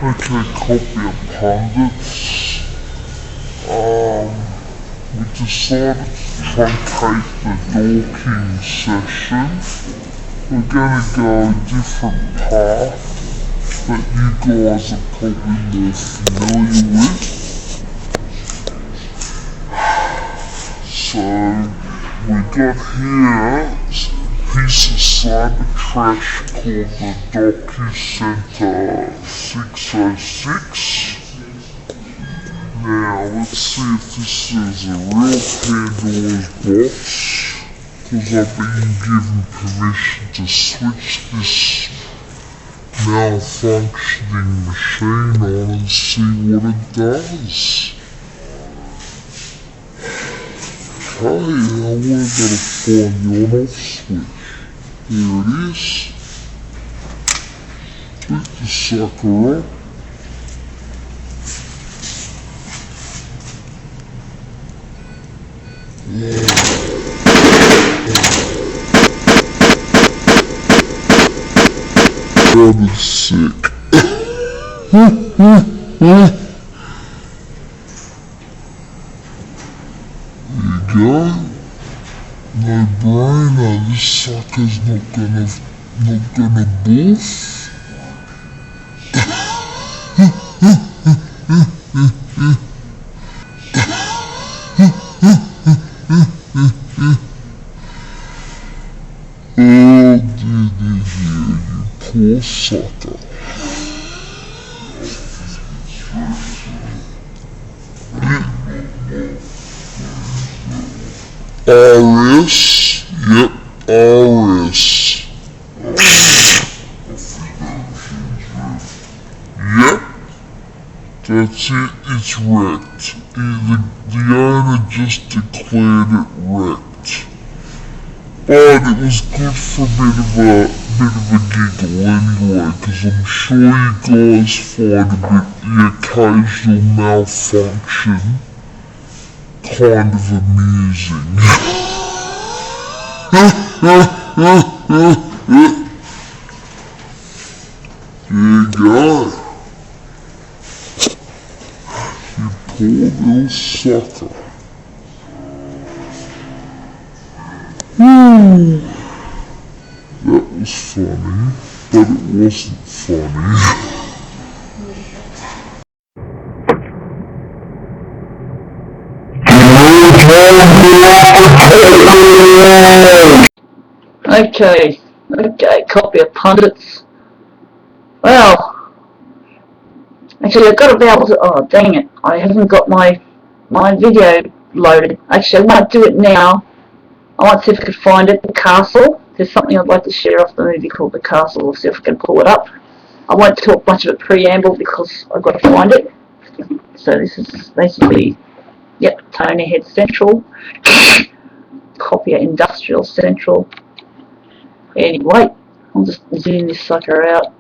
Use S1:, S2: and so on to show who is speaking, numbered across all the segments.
S1: Okay, Copier pundits. We decided to truncate the dorking session. We're gonna go a different path that you guys are probably more familiar with. So, we got here a piece of cyber trash called the DocuCenter 606. Now, let's see if this is a real Pandora's box, because I've been given permission to switch this malfunctioning machine on and see what it does. Okay, now we've got to find the on-off switch. Here it is. Pick the sucker up. I'm sick. There you go. No brainer, this sucker's not gonna boof. Oh dear, you poor sucker. RS? Yep, RS. Yep, that's it, it's wrecked. The owner just declared it wrecked. But it was good for a bit of a giggle anyway, because I'm sure you guys find the occasional malfunction kind of amusing. There you go. You poor little sucker. That was funny, but it wasn't funny.
S2: Okay, Copier pundits. Well, actually I've got to be able to, oh dang it, I haven't got my video loaded. Actually I won't do it now. I want to see if I can find it, The Castle. There's something I'd like to share off the movie called The Castle. We'll see if I can pull it up. I won't talk much of a preamble because I've got to find it. So this is basically, yep, Tony Head Central. Copier Industrial Central. Anyway, I'll just zoom this sucker out.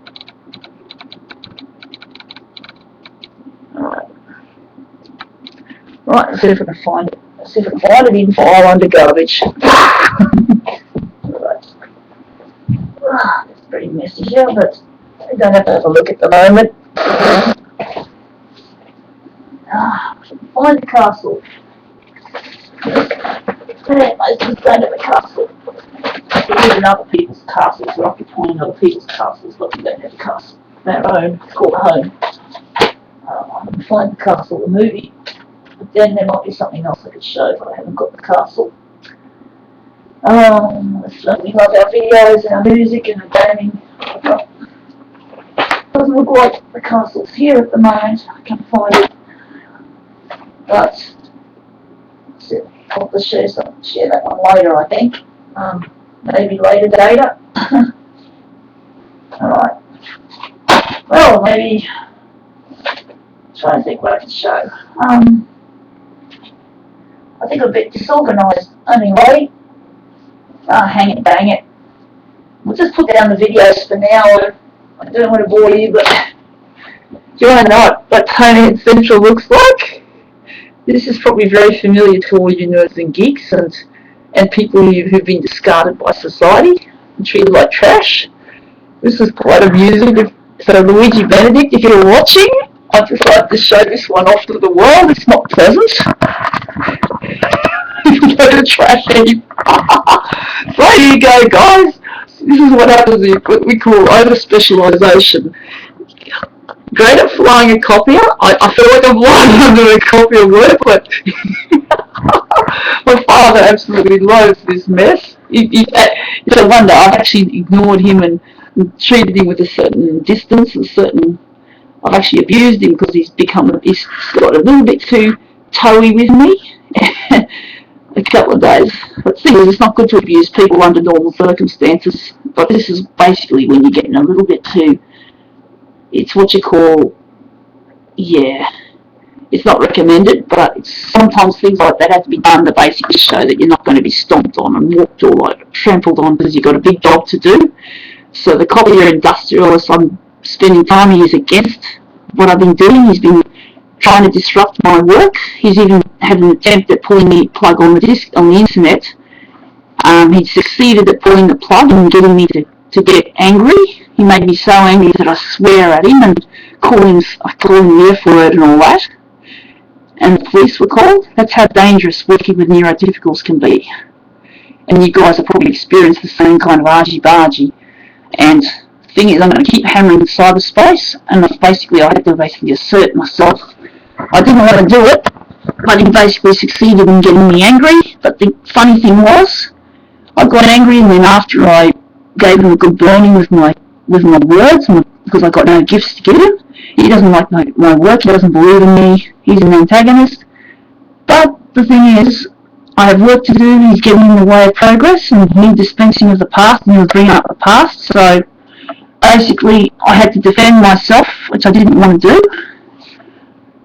S2: Alright, let's see if I can find it. Let's see if I can find it in file under garbage. Right. It's pretty messy here, but I don't have to have a look at the moment. Find the castle. Most of us don't have a castle. We live in other people's castles, we're occupying other people's castles, but we don't have a castle of our own. It's called home. I can find the castle, the movie, but then there might be something else I could show, but I haven't got the castle. We love our videos and our music and our gaming. Doesn't look like the castle's here at the moment. I can't find it, but I'll have to share that one later, I think. Maybe later data. Alright. Well, maybe try to think what I can show. I think I'm a bit disorganized anyway. Hang it, dang it. We'll just put down the videos for now. I don't want to bore you, but do you want to know what Tony Head Central looks like? This is probably very familiar to all you nerds and geeks and people who've been discarded by society and treated like trash. This is quite amusing. So Luigi Benedict, if you're watching, I'd just like to show this one off to the world. It's not pleasant. If you go to trash heap. So here you go, guys. This is what happens in what we call over-specialisation. Great at flying a copier. I feel like I'm flying under a copier work, but my father absolutely loathes this mess. It's a wonder. I've actually ignored him and treated him with a certain distance, I've actually abused him because he's got a little bit too toey with me a couple of days. But the thing is, it's not good to abuse people under normal circumstances, but this is basically when you're getting a little bit too, it's what you call, it's not recommended, but sometimes things like that have to be done to basically show that you're not going to be stomped on and walked or like trampled on because you've got a big job to do. So the Copier Industrialist, I'm spending time, he is against what I've been doing. He's been trying to disrupt my work. He's even had an attempt at pulling the plug on the internet. He succeeded at pulling the plug and getting me to get angry. He made me so angry that I swear at him and call him the F word and all that. And the police were called. That's how dangerous working with neurotypicals can be. And you guys have probably experienced the same kind of argy-bargy. And the thing is, I'm going to keep hammering cyberspace, and I had to assert myself. I didn't want to do it, but he basically succeeded in getting me angry. But the funny thing was, I got angry, and then after I gave him a good burning with my words, because I got no gifts to give him, he doesn't like my work, he doesn't believe in me, he's an antagonist. But the thing is, I have work to do, he's getting in the way of progress, and me dispensing of the past, and he'll bring up the past. So basically, I had to defend myself, which I didn't want to do.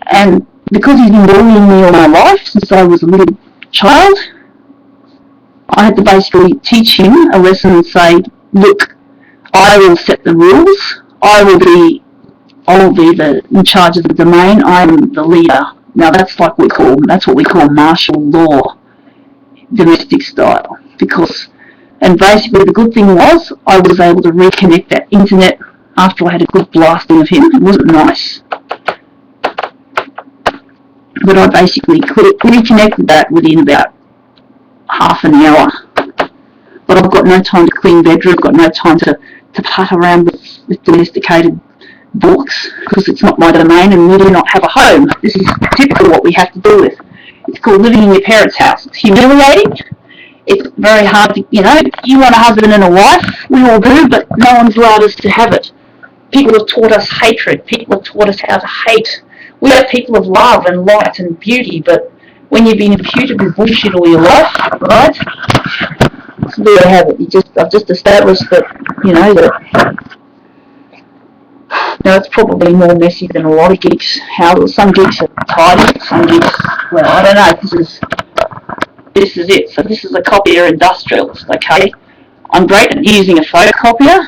S2: And because he's been bullying me all my life, since I was a little child, I had to basically teach him a lesson and say, look, I will set the rules, I will be in charge of the domain, I'm the leader. Now that's what we call martial law, domestic style. And basically the good thing was, I was able to reconnect that internet after I had a good blasting of him. It wasn't nice, but I basically reconnected that within about half an hour. But I've got no time to clean bedroom, I've got no time to putt around with domesticated books, because it's not my domain and we do not have a home. This is typically what we have to do with. It's called living in your parents' house. It's humiliating. It's very hard to, you want a husband and a wife, we all do, but no one's allowed us to have it. People have taught us hatred, people have taught us how to hate. We are people of love and light and beauty, but when you've been imputed with bullshit all your life, right? So there you have it. I've just established that, now it's probably more messy than a lot of geeks. Some geeks are tidy, some geeks, well, I don't know, this is it. So this is a Copier Industrialist, okay? I'm great at using a photocopier,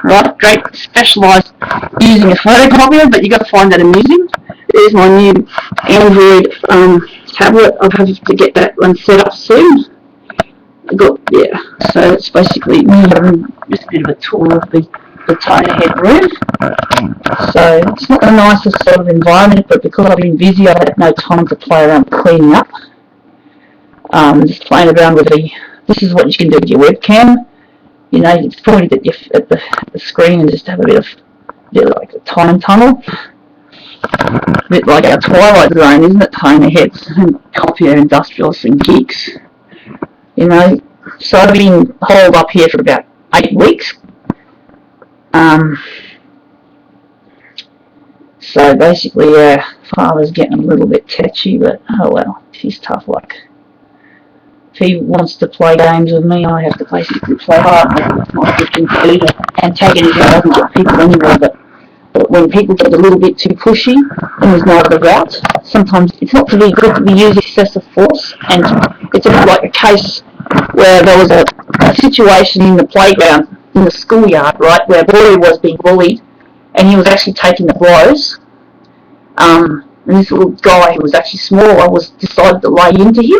S2: right? Great, specialised using a photocopier, but you've got to find that amusing. There's my new Android tablet. I'll have to get that one set up soon. So it's basically me having just a bit of a tour of the tiny head room. So it's not the nicest sort of environment, but because I've been busy, I've had no time to play around cleaning up. Just playing around with this is what you can do with your webcam. It's pointed at the screen and just have a bit like a time tunnel. A bit like our Twilight Zone, isn't it? Tiny heads and Copier Industrialists and geeks. So I've been holed up here for about 8 weeks. So basically, father's getting a little bit tetchy, but oh well, he's tough luck. If he wants to play games with me, I have to basically play hard. That's not good thing to do. Antagonism doesn't get people anywhere, but when people get a little bit too pushy and there's no other route, sometimes it's not to be good to be using excessive force. And it's a bit like a case where there was a situation in the playground, in the schoolyard, right, where a boy was being bullied and he was actually taking the blows. And this little guy who was actually smaller decided to lay into him.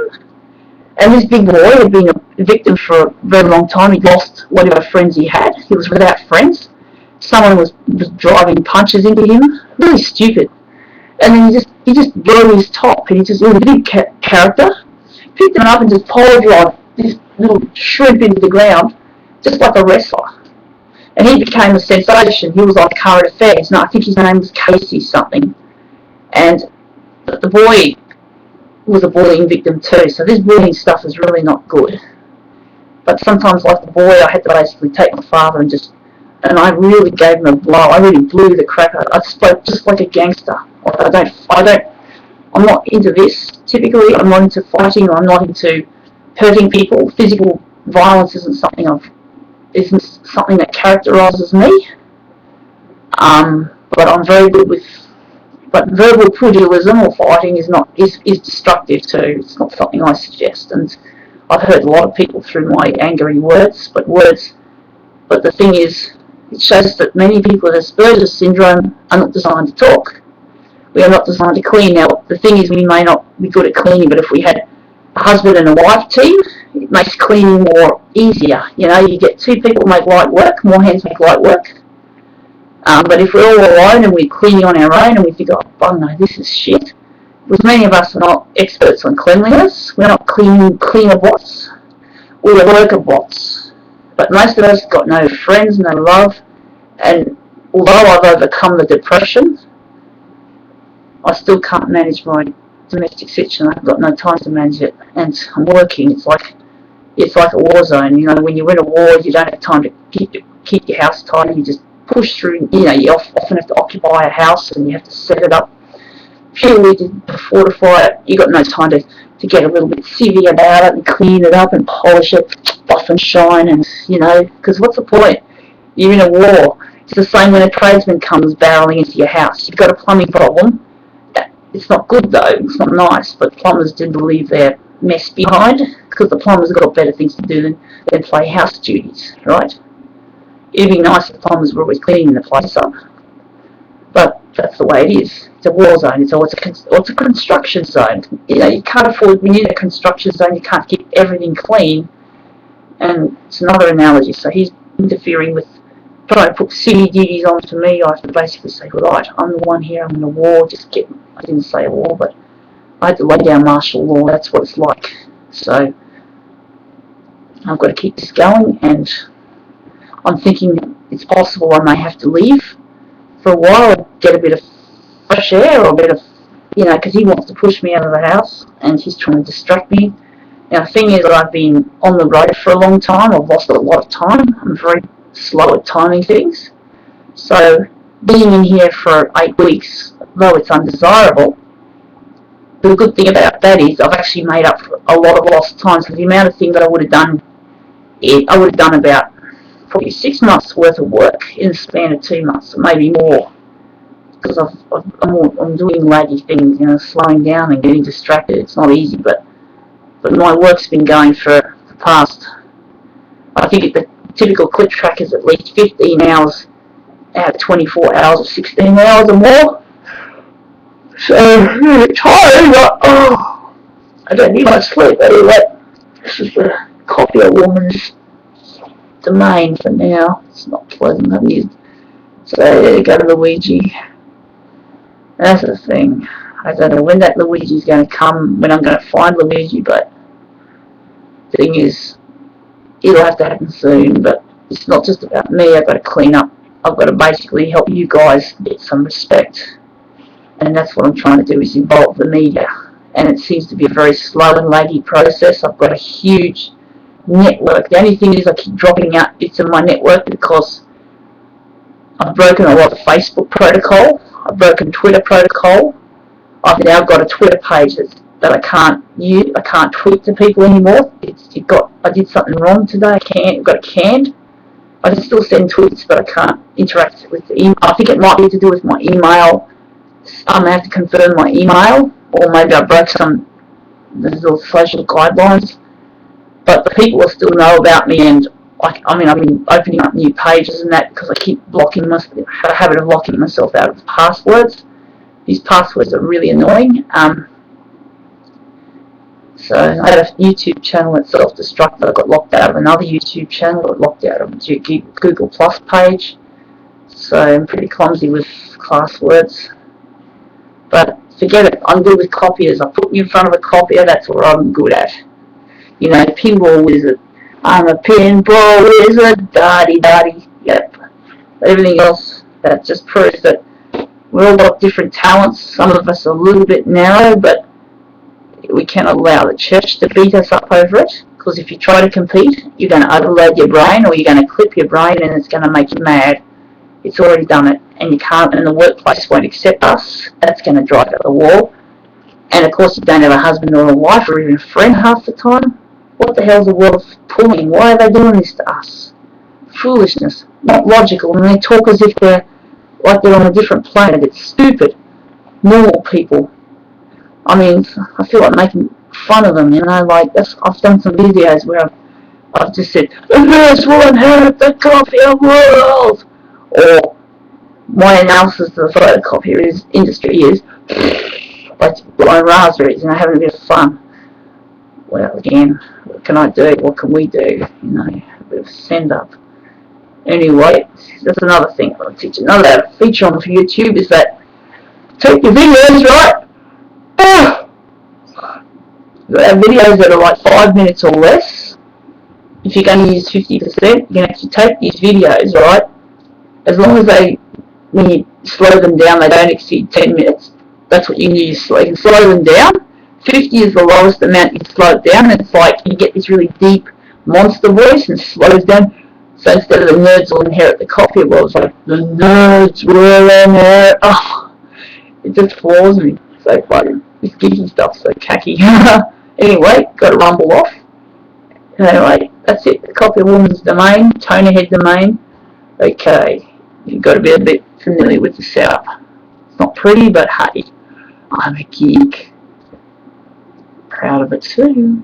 S2: And this big boy had been a victim for a very long time. He'd lost whatever friends he had. He was without friends. someone was driving punches into him. Really stupid. And then he just blew his top, and he was a big character. Picked him up and just pole drive this little shrimp into the ground, just like a wrestler. And he became a sensation. He was on current affairs. No, I think his name was Casey something. And the boy was a bullying victim too. So this bullying stuff is really not good. But sometimes, like the boy, I had to basically take my father and I really gave him a blow. I really blew the crap out. I spoke just like a gangster. I'm not into this. Typically, I'm not into fighting. I'm not into hurting people. Physical violence isn't something that characterises me. But I'm very good with. But verbal pugilism or fighting is destructive too. It's not something I suggest. And I've hurt a lot of people through my angry words. But the thing is, it shows that many people with Asperger's syndrome are not designed to talk. We are not designed to clean. Now, the thing is, we may not be good at cleaning, but if we had a husband and a wife team, it makes cleaning more easier. You know, you get two people make light work, more hands make light work. But if we're all alone and we're cleaning on our own and we think, oh no, this is shit, because many of us are not experts on cleanliness. We're not cleaner bots. We're worker bots. But most of us got no friends, no love, and although I've overcome the depression, I still can't manage my domestic situation. I've got no time to manage it, and I'm working. It's like a war zone. You know, when you're in a war, you don't have time to keep your house tidy. You just push through. You know, you often have to occupy a house, and you have to set it up purely to fortify it. You got no time to get a little bit civvy about it and clean it up and polish it, buff and shine, and you know, because what's the point? You're in a war. It's the same when a tradesman comes barreling into your house. You've got a plumbing problem. It's not good though, it's not nice, but plumbers didn't leave their mess behind because the plumbers have got better things to do than play house duties, right? It'd be nice if plumbers were always cleaning the place up, but that's the way it is. It's a war zone, it's a construction zone. You know, you can't afford, when you're in a construction zone, you can't keep everything clean, and it's another analogy. So he's interfering with trying to put silly duties onto me. I have to basically say, right, I'm the one here, I'm in a war, I didn't say a war, but I had to lay down martial law. That's what it's like. So I've got to keep this going, and I'm thinking it's possible I may have to leave for a while, get a bit of fresh air or a bit of, you know, because he wants to push me out of the house and he's trying to distract me. Now the thing is that I've been on the road for a long time. I've lost a lot of time. I'm very slow at timing things. So being in here for 8 weeks, though it's undesirable, the good thing about that is I've actually made up for a lot of lost time. So the amount of things that I would have done about probably 6 months worth of work in the span of 2 months, maybe more, because I'm doing laggy things, you know, slowing down and getting distracted. It's not easy, but my work's been going for the past, I think the typical clip track is at least 15 hours out of 24 hours or 16 hours or more. So I'm really tired, but I don't need much sleep anyway. This is the Copier woman's domain for now. It's not pleasant. So there you go, Luigi. That's the thing. I don't know when that Luigi's going to come, when I'm going to find Luigi, but the thing is, it'll have to happen soon. But it's not just about me. I've got to clean up. I've got to basically help you guys get some respect. And that's what I'm trying to do, is involve the media. And it seems to be a very slow and laggy process. I've got a huge network. The only thing is I keep dropping out bits of my network because I've broken a lot of Facebook protocol. I've broken Twitter protocol. I've now got a Twitter page that I can't use. I can't tweet to people anymore. I did something wrong today. It got canned. I can still send tweets, but I can't interact with the email. I think it might be to do with my email. I have to confirm my email, or maybe I broke some little social guidelines. But the people will still know about me, and I've been opening up new pages and that because I keep have a habit of locking myself out of passwords. These passwords are really annoying. So I had a YouTube channel that self-destructed. I got locked out of another YouTube channel. I got locked out of a Google Plus page. So I'm pretty clumsy with class words. But forget it, I'm good with copiers. I put me in front of a copier, that's what I'm good at. You know, pinball wizard. I'm a pinball wizard, daddy. Yep. Everything else, that just proves that we've all got different talents. Some of us are a little bit narrow, but we cannot allow the church to beat us up over it. Because if you try to compete, you're going to overload your brain, or you're going to clip your brain, and it's going to make you mad. It's already done it, and you can't, and the workplace won't accept us. That's going to drive out the wall. And of course, you don't have a husband or a wife or even a friend half the time. What the hell's the world pulling? Why are they doing this to us? Foolishness, not logical, and they talk as if they're like they're on a different planet. It's stupid. Normal people. I mean, I feel like making fun of them, you know, like I've done some videos where I've just said, the first will inherit the copier world, or my analysis of the photocopier industry is like blowing raspberries, you know, having a bit of fun. Well, again, what can I do? What can we do? You know, a bit of send up. Anyway, that's another thing I'll teach you. Another feature on YouTube is that take your videos, right? You have videos that are like 5 minutes or less. If you're going to use 50%, you can actually take these videos, right? As long as when you slow them down, they don't exceed 10 minutes. That's what you can use. So you can slow them down. 50 is the lowest amount you can slow it down. And it's like you get this really deep monster voice and it slows down. So instead of the nerds will inherit the copier world, it's like the nerds will inherit. Oh, it just floors me. So funny. This geeky stuff, so cacky. Anyway, got to rumble off. Anyway, that's it. The Copier Woman's domain, Tonerhead domain. Okay, you've got to be a bit familiar with the setup. It's not pretty, but hey, I'm a geek. Proud of it too.